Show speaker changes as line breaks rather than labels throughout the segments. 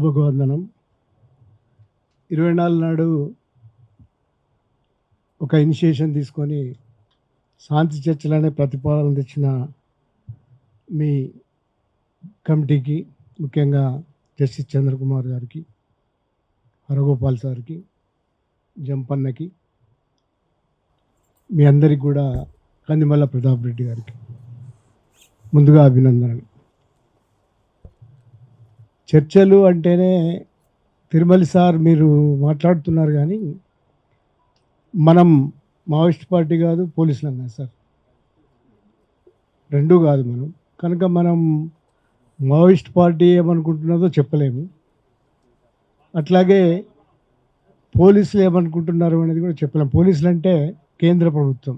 సభకు వందనం. 24 నాడు ఒక ఇనిషియేషన్ తీసుకొని శాంతి చర్చలనే ప్రతిపాదన తెచ్చిన మీ కమిటీకి, ముఖ్యంగా జస్టిస్ చంద్రకుమార్ గారికి, హరగోపాల్ సార్కి, జంపన్నకి, మీ అందరికి కూడా కందిమల్ల ప్రతాప్ రెడ్డి గారికి ముందుగా అభినందనలు. చర్చలు అంటేనే తిరుమల సార్ మీరు మాట్లాడుతున్నారు, కానీ మనం మావోయిస్ట్ పార్టీ కాదు, పోలీసులం కాదు సార్, రెండూ కాదు మనం. కనుక మనం మావోయిస్ట్ పార్టీ ఏమనుకుంటున్నదో చెప్పలేము, అట్లాగే పోలీసులు ఏమనుకుంటున్నారు అనేది కూడా చెప్పలేము. పోలీసులు అంటే కేంద్ర ప్రభుత్వం,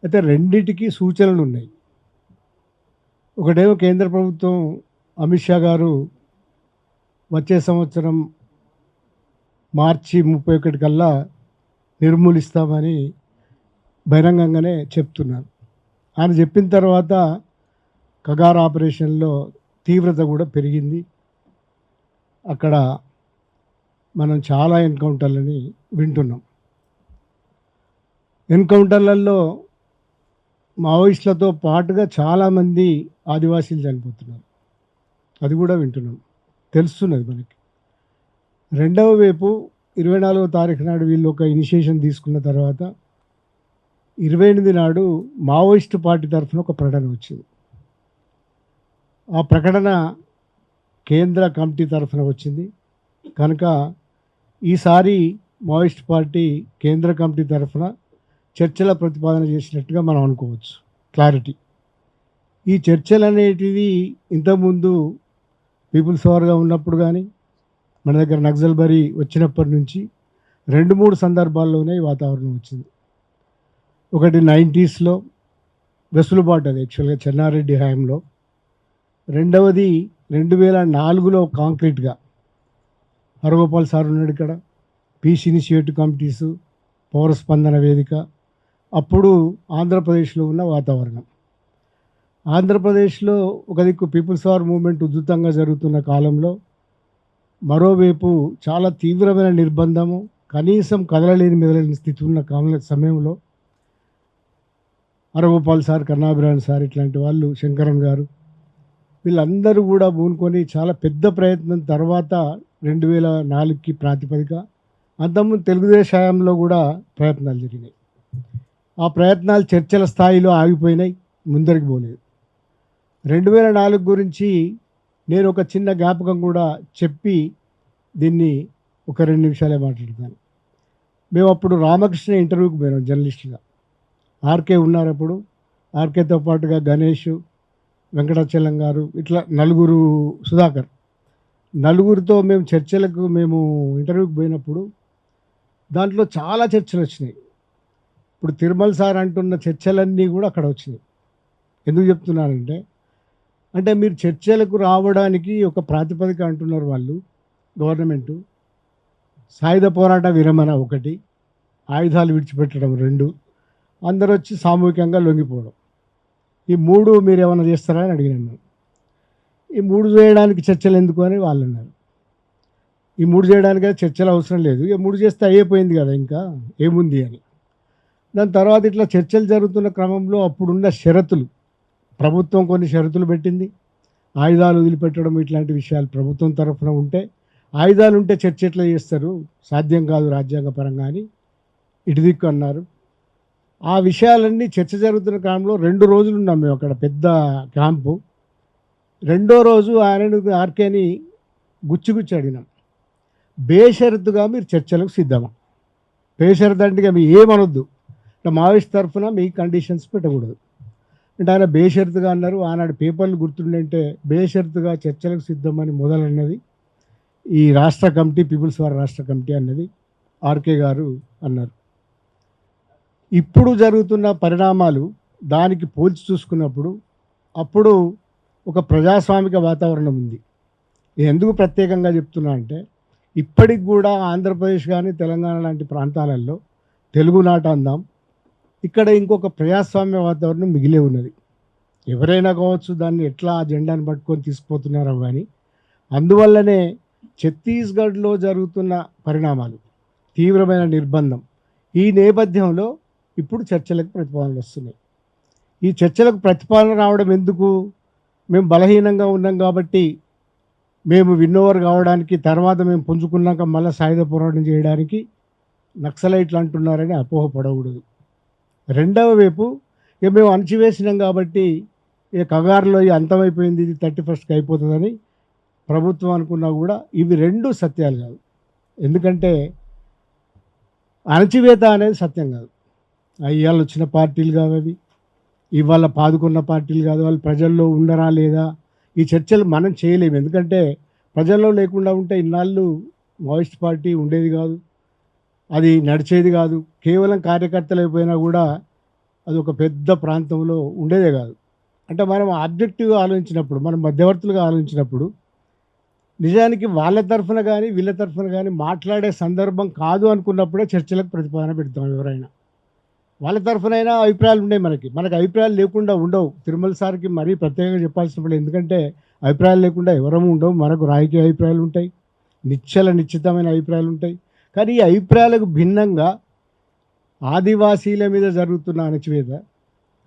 అయితే రెండింటికి సూచనలు ఉన్నాయి. ఒకటేమో కేంద్ర ప్రభుత్వం అమిత్ షా గారు వచ్చే సంవత్సరం మార్చి 31 కల్లా నిర్మూలిస్తామని బహిరంగంగానే చెప్తున్నారు. ఆయన చెప్పిన తర్వాత కగార్ ఆపరేషన్లో తీవ్రత కూడా పెరిగింది. అక్కడ మనం చాలా ఎన్కౌంటర్లని వింటున్నాం. ఎన్కౌంటర్లలో మావోయిస్టులతో పాటుగా చాలామంది ఆదివాసీలు చనిపోతున్నారు, అది కూడా వింటున్నాం, తెలుస్తున్నది మనకి. రెండవ వైపు 24వ తారీఖు నాడు వీళ్ళు ఒక ఇనిషియేషన్ తీసుకున్న తర్వాత 28 నాడు మావోయిస్ట్ పార్టీ తరఫున ఒక ప్రకటన వచ్చింది. ఆ ప్రకటన కేంద్ర కమిటీ తరఫున వచ్చింది కనుక ఈసారి మావోయిస్ట్ పార్టీ కేంద్ర కమిటీ తరఫున చర్చల ప్రతిపాదన చేసినట్టుగా మనం అనుకోవచ్చు. క్లారిటీ. ఈ చర్చలు అనేటివి ఇంతకుముందు పీపుల్స్ వార్గా ఉన్నప్పుడు కానీ, మన దగ్గర నక్సల్బరీ వచ్చినప్పటి నుంచి 2-3 సందర్భాల్లోనే ఈ వాతావరణం వచ్చింది. ఒకటి 90స్లో వెసులుబాటు, అది యాక్చువల్గా చెన్నారెడ్డి హయాంలో. రెండవది 2004లో కాంక్రీట్గా హరగోపాల్ సార్ ఉన్నాడు ఇక్కడ, పీస్ ఇనిషియేటివ్ కమిటీసు, పౌర స్పందన వేదిక. అప్పుడు ఆంధ్రప్రదేశ్లో ఉన్న వాతావరణం, ఆంధ్రప్రదేశ్లో ఒక దిక్కు పీపుల్స్ వార్ మూవ్మెంట్ ఉధృతంగా జరుగుతున్న కాలంలో, మరోవైపు చాలా తీవ్రమైన నిర్బంధము, కనీసం కదలలేని మెదలేని స్థితి ఉన్న సమయంలో హరగోపాల్ సార్, కన్నాభిరాణ్ సార్, ఇట్లాంటి వాళ్ళు, శంకరన్ గారు, వీళ్ళందరూ కూడా పూనుకొని చాలా పెద్ద ప్రయత్నం తర్వాత 2004కి ప్రాతిపదిక, అంతకుముందు తెలుగుదేశం హయాంలో కూడా ప్రయత్నాలు జరిగినాయి. ఆ ప్రయత్నాలు చర్చల స్థాయిలో ఆగిపోయినాయి, ముందరికి పోలేదు. 2004 గురించి నేను ఒక చిన్న జ్ఞాపకం కూడా చెప్పి దీన్ని ఒక 2 నిమిషాలే మాట్లాడతాను. మేము అప్పుడు రామకృష్ణ ఇంటర్వ్యూకి పోయినాం జర్నలిస్ట్గా. ఆర్కే ఉన్నారు అప్పుడు, ఆర్కేతో పాటుగా గణేష్, వెంకటాచలం గారు, ఇట్లా నలుగురు, సుధాకర్, నలుగురితో మేము చర్చలకు ఇంటర్వ్యూకి పోయినప్పుడు దాంట్లో చాలా చర్చలు వచ్చినాయి. ఇప్పుడు తిరుమల సార్ అంటున్న చర్చలన్నీ కూడా అక్కడ వచ్చినాయి. ఎందుకు చెప్తున్నానంటే, అంటే మీరు చర్చలకు రావడానికి ఒక ప్రాతిపదిక అంటున్నారు వాళ్ళు, గవర్నమెంటు. సాయుధ పోరాట విరమణ 1, ఆయుధాలు విడిచిపెట్టడం 2, అందరూ వచ్చి సామూహికంగా లొంగిపోవడం, ఈ 3 మీరు ఏమైనా చేస్తారా అని అడిగినాను. ఈ 3 చేయడానికి చర్చలు ఎందుకు అని వాళ్ళు అన్నారు. ఈ 3 చేయడానికి చర్చలు అవసరం లేదు, ఈ 3 చేస్తే అయిపోయింది కదా, ఇంకా ఏముంది అని. దాని తర్వాత ఇట్లా చర్చలు జరుగుతున్న క్రమంలో అప్పుడున్న షరతులు, ప్రభుత్వం కొన్ని షరతులు పెట్టింది. ఆయుధాలు వదిలిపెట్టడం ఇట్లాంటి విషయాలు ప్రభుత్వం తరఫున ఉంటే, ఆయుధాలు ఉంటే చర్చ ఎట్లా చేస్తారు, సాధ్యం కాదు రాజ్యాంగ పరంగా అని ఇటు దిక్కు అన్నారు. ఆ విషయాలన్నీ చర్చ జరుగుతున్న క్రమంలో 2 రోజులు ఉన్నాం మేము అక్కడ, పెద్ద క్యాంపు. రెండో రోజు ఆయనను, ఆర్కేని గుచ్చి అడిగినాం, బేషరతుగా మీరు చర్చలకు సిద్ధమా? బేషరతు అంటే మీరు ఏమనొద్దు, మావోయిస్ట్ తరఫున మీ కండిషన్స్ పెట్టకూడదు అంటే ఆయన బేషరతుగా అన్నారు. ఆనాడు పేపర్లు గుర్తుండంటే బేషరతుగా చర్చలకు సిద్ధమని మొదలన్నది ఈ రాష్ట్ర కమిటీ, పీపుల్స్ వార్ రాష్ట్ర కమిటీ అన్నది ఆర్కే గారు అన్నారు. ఇప్పుడు జరుగుతున్న పరిణామాలు దానికి పోల్చి చూసుకున్నప్పుడు అప్పుడు ఒక ప్రజాస్వామిక వాతావరణం ఉంది. ఎందుకు ప్రత్యేకంగా చెప్తున్నా అంటే, ఇప్పటికి కూడా ఆంధ్రప్రదేశ్ కానీ తెలంగాణ లాంటి ప్రాంతాలలో తెలుగునాట అందాం, ఇక్కడ ఇంకొక ప్రజాస్వామ్య వాతావరణం మిగిలే ఉన్నది. ఎవరైనా కావచ్చు, దాన్ని ఎట్లా ఆ జెండాను పట్టుకొని తీసుకుపోతున్నారో కానీ. అందువల్లనే ఛత్తీస్గఢ్లో జరుగుతున్న పరిణామాలు, తీవ్రమైన నిర్బంధం, ఈ నేపథ్యంలో ఇప్పుడు చర్చలకు ప్రతిపాదనలు వస్తున్నాయి. ఈ చర్చలకు ప్రతిపాదన రావడం ఎందుకు? మేము బలహీనంగా ఉన్నాం కాబట్టి, మేము విన్నోవర్ కావడానికి, తర్వాత మేము పుంజుకున్నాక మళ్ళీ సాయుధ పోరాటం చేయడానికి నక్సలైట్లు అంటున్నారని అపోహపడకూడదు. రెండవ వైపు ఇక మేము అణచివేసినాం కాబట్టి ఇక కగారులో ఇక అంతమైపోయింది, ఇది 31కి అయిపోతుందని ప్రభుత్వం అనుకున్నా కూడా ఇవి రెండు సత్యాలు కాదు. ఎందుకంటే అణచివేత అనేది సత్యం కాదు. ఇవాళ వచ్చిన పార్టీలు కావు అవి, ఇవాళ పాదుకున్న పార్టీలు కాదు. వాళ్ళు ప్రజల్లో ఉండరా లేదా, ఈ చర్చలు మనం చేయలేము. ఎందుకంటే ప్రజల్లో లేకుండా ఉంటే ఇన్నాళ్ళు మావోయిస్ట్ పార్టీ ఉండేది కాదు, అది నడిచేది కాదు. కేవలం కార్యకర్తలు అయిపోయినా కూడా అది ఒక పెద్ద ప్రాంతంలో ఉండేదే కాదు. అంటే మనం ఆబ్జెక్టివ్గా ఆలోచించినప్పుడు, మనం మధ్యవర్తులుగా ఆలోచించినప్పుడు, నిజానికి వాళ్ళ తరఫున కానీ వీళ్ళ తరఫున కానీ మాట్లాడే సందర్భం కాదు అనుకున్నప్పుడే చర్చలకు ప్రతిపాదన పెడతాం. ఎవరైనా వాళ్ళ తరఫునైనా అభిప్రాయాలు ఉన్నాయి, మనకు అభిప్రాయాలు లేకుండా ఉండవు. తిరుమల సార్కి మరీ ప్రత్యేకంగా చెప్పాల్సిన పని, ఎందుకంటే అభిప్రాయాలు లేకుండా ఎవరము ఉండవు. మనకు రాజకీయ అభిప్రాయాలు ఉంటాయి, నిశ్చితమైన అభిప్రాయాలు ఉంటాయి. కానీ ఈ అభిప్రాయాలకు భిన్నంగా ఆదివాసీల మీద జరుగుతున్న అణచివేత,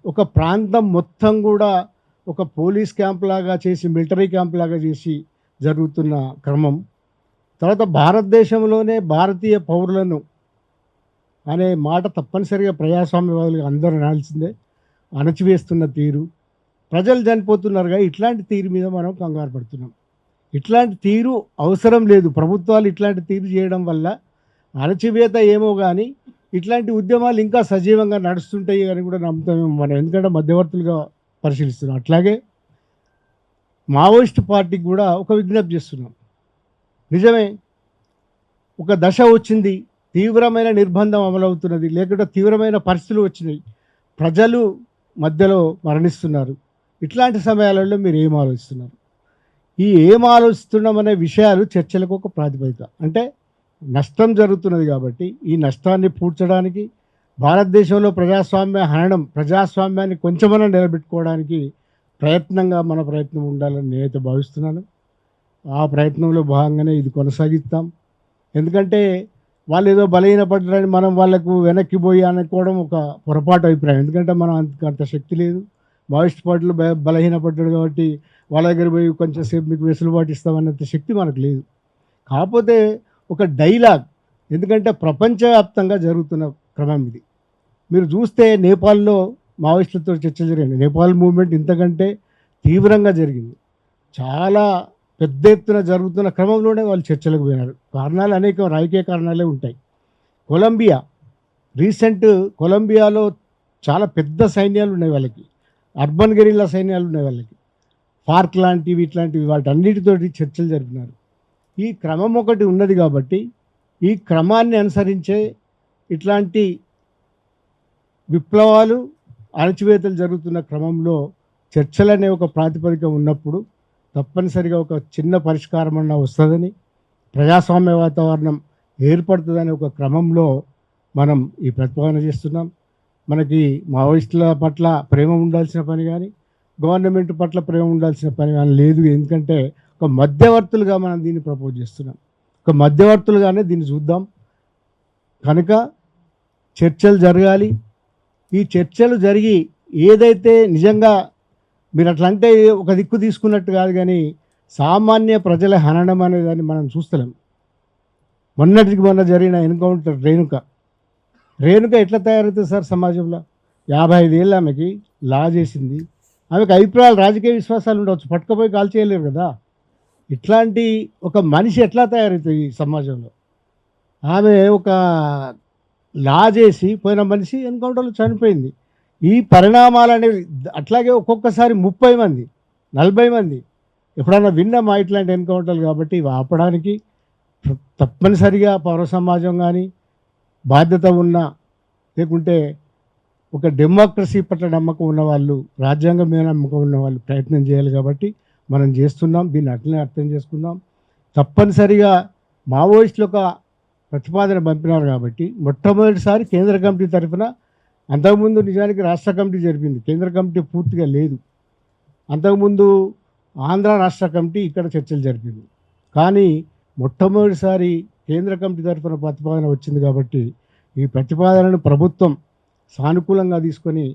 ఒక ప్రాంతం మొత్తం కూడా ఒక పోలీస్ క్యాంప్ లాగా చేసి, మిలిటరీ క్యాంప్ లాగా చేసి జరుగుతున్న క్రమం, తర్వాత భారతదేశంలోనే భారతీయ పౌరులను అనే మాట తప్పనిసరిగా ప్రజాస్వామ్యవాదులుగా అందరూ అనాల్సిందే, అణచివేస్తున్న తీరు, ప్రజలు చనిపోతున్నారుగా, ఇట్లాంటి తీరు మీద మనం కంగారు పడుతున్నాం. ఇట్లాంటి తీరు అవసరం లేదు. ప్రభుత్వాలు ఇట్లాంటి తీరు చేయడం వల్ల అణచివేత ఏమో కానీ ఇట్లాంటి ఉద్యమాలు ఇంకా సజీవంగా నడుస్తుంటాయి అని కూడా నమ్ముతామేమో మనం, ఎందుకంటే మధ్యవర్తులుగా పరిశీలిస్తున్నాం. అట్లాగే మావోయిస్ట్ పార్టీకి కూడా ఒక విజ్ఞప్తి చేస్తున్నాం. నిజమే, ఒక దశ వచ్చింది, తీవ్రమైన నిర్బంధం అమలవుతున్నది, లేకుంటే తీవ్రమైన పరిస్థితులు వచ్చినాయి, ప్రజలు మధ్యలో మరణిస్తున్నారు. ఇట్లాంటి సమయాలలో మీరు ఏం ఆలోచిస్తున్నారు? ఈ ఏం ఆలోచిస్తున్నామనే విషయాలు చర్చలకు ఒక ప్రాతిపదిక. అంటే నష్టం జరుగుతున్నది కాబట్టి ఈ నష్టాన్ని పూడ్చడానికి, భారతదేశంలో ప్రజాస్వామ్య హననం, ప్రజాస్వామ్యాన్ని కొంచెమన్నా నిలబెట్టుకోవడానికి మన ప్రయత్నం ఉండాలని నేనైతే భావిస్తున్నాను. ఆ ప్రయత్నంలో భాగంగానే ఇది కొనసాగిస్తాం. ఎందుకంటే వాళ్ళు ఏదో బలహీనపడ్డారని మనం వాళ్ళకు వెనక్కి పోయి అనుకోవడం ఒక పొరపాటు అభిప్రాయం. ఎందుకంటే మనం అంత శక్తి లేదు. మావోయిస్ట్ పార్టీలు బలహీనపడ్డాడు కాబట్టి వాళ్ళ దగ్గర పోయి కొంచెం సేపు మీకు వెసులుబాటు ఇస్తామన్నంత శక్తి మనకు లేదు. కాకపోతే ఒక డైలాగ్, ఎందుకంటే ప్రపంచవ్యాప్తంగా జరుగుతున్న క్రమం ఇది. మీరు చూస్తే నేపాల్లో మావోయిస్టులతో చర్చలు జరిగింది. నేపాల్ మూవ్మెంట్ ఇంతకంటే తీవ్రంగా జరిగింది. చాలా పెద్ద ఎత్తున జరుగుతున్న క్రమంలోనే వాళ్ళు చర్చలకు పోయినారు. కారణాలు అనేక రాజకీయ కారణాలే ఉంటాయి. కొలంబియాలో చాలా పెద్ద సైన్యాలు ఉన్నాయి వాళ్ళకి, అర్బన్ గెరిల్లా సైన్యాలు ఉన్నాయి వాళ్ళకి, ఫార్క్ లాంటివి ఇట్లాంటివి, వాటన్నిటితోటి చర్చలు జరిపినారు. ఈ క్రమం ఒకటి ఉన్నది కాబట్టి ఈ క్రమాన్ని అనుసరించే ఇట్లాంటి విప్లవాలు, అణచివేతలు జరుగుతున్న క్రమంలో చర్చలనే ఒక ప్రాతిపదిక ఉన్నప్పుడు తప్పనిసరిగా ఒక చిన్న పరిష్కారం అన్న వస్తుందని, ప్రజాస్వామ్య వాతావరణం ఏర్పడుతుందనే ఒక క్రమంలో మనం ఈ ప్రతిపాదన చేస్తున్నాం. మనకి మావోయిస్టుల పట్ల ప్రేమ ఉండాల్సిన పని కానీ, గవర్నమెంట్ పట్ల ప్రేమ ఉండాల్సిన పని కానీ లేదు. ఎందుకంటే ఒక మధ్యవర్తులుగా మనం దీన్ని ప్రపోజ్ చేస్తున్నాం. ఒక మధ్యవర్తులుగానే దీన్ని చూద్దాం. కనుక చర్చలు జరగాలి. ఈ చర్చలు జరిగి ఏదైతే నిజంగా మీరు అట్లా అంటే ఒక దిక్కు తీసుకున్నట్టు కాదు, కానీ సామాన్య ప్రజల హననం అనేదాన్ని మనం చూస్తలేం. మొన్నటికి మొన్న జరిగిన ఎన్కౌంటర్ రేణుక ఎట్లా తయారవుతుంది సార్ సమాజంలో? 55 ఏళ్ళు ఆమెకి లా చేసింది. ఆమెకు అభిప్రాయాలు, రాజకీయ విశ్వాసాలు ఉండవచ్చు, పట్టుకపోయి కాల్ చేయలేరు కదా. ఇట్లాంటి ఒక మనిషి ఎట్లా తయారవుతుంది ఈ సమాజంలో? ఆమె ఒక లా చేసి పోయిన మనిషి ఎన్కౌంటర్లో చనిపోయింది. ఈ పరిణామాలు అనేవి అట్లాగే ఒక్కొక్కసారి 30 మంది 40 మంది ఎప్పుడన్నా విన్నామా ఇట్లాంటి ఎన్కౌంటర్లు? కాబట్టి ఇవి ఆపడానికి తప్పనిసరిగా పౌర సమాజం కానీ, బాధ్యత ఉన్న, లేకుంటే ఒక డెమోక్రసీ పట్ల నమ్మకం ఉన్నవాళ్ళు, రాజ్యాంగం మీద నమ్మకం ఉన్న వాళ్ళు ప్రయత్నం చేయాలి. కాబట్టి మనం చేస్తున్నాం. దీన్ని అట్లనే అర్థం చేసుకుందాం. తప్పనిసరిగా మావోయిస్టులు ఒక ప్రతిపాదన పంపినారు కాబట్టి మొట్టమొదటిసారి కేంద్ర కమిటీ తరఫున, అంతకుముందు నిజానికి రాష్ట్ర కమిటీ జరిపింది, కేంద్ర కమిటీ పూర్తిగా లేదు. అంతకుముందు ఆంధ్ర రాష్ట్ర కమిటీ ఇక్కడ చర్చలు జరిపింది. కానీ మొట్టమొదటిసారి కేంద్ర కమిటీ తరఫున ప్రతిపాదన వచ్చింది కాబట్టి ఈ ప్రతిపాదనను ప్రభుత్వం సానుకూలంగా తీసుకొని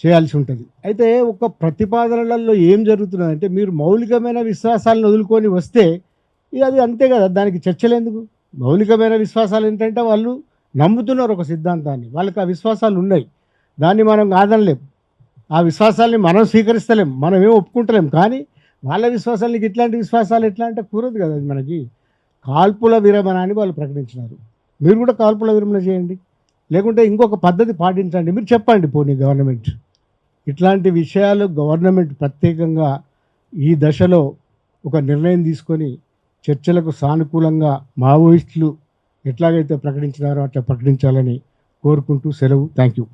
చేయాల్సి ఉంటుంది. అయితే ఒక ప్రతిపాదనలలో ఏం జరుగుతున్నదంటే మీరు మౌలికమైన విశ్వాసాలను వదులుకొని వస్తే ఇక అది అంతే కదా, దానికి చర్చలేందుకు? మౌలికమైన విశ్వాసాలు ఏంటంటే వాళ్ళు నమ్ముతున్నారు ఒక సిద్ధాంతాన్ని, వాళ్ళకి ఆ విశ్వాసాలు ఉన్నాయి, దాన్ని మనం కాదనలేం, ఆ విశ్వాసాల్ని మనం స్వీకరిస్తలేం, మనం ఏం ఒప్పుకుంటలేం. కానీ వాళ్ళ విశ్వాసాలకి ఇట్లాంటి విశ్వాసాలు ఎట్లా అంటే కుదరదు కదా అది మనకి. కాల్పుల విరమణ అని వాళ్ళు ప్రకటించినారు, మీరు కూడా కాల్పుల విరమణ చేయండి, లేకుంటే ఇంకొక పద్ధతి పాటించండి, మీరు చెప్పండి పోనీ గవర్నమెంట్. ఇట్లాంటి విషయాలు గవర్నమెంట్ ప్రత్యేకంగా ఈ దశలో ఒక నిర్ణయం తీసుకొని చర్చలకు సానుకూలంగా మావోయిస్టులు ఎట్లాగైతే ప్రకటించినారో అట్లా ప్రకటించాలని కోరుకుంటూ సెలవు. Thank you.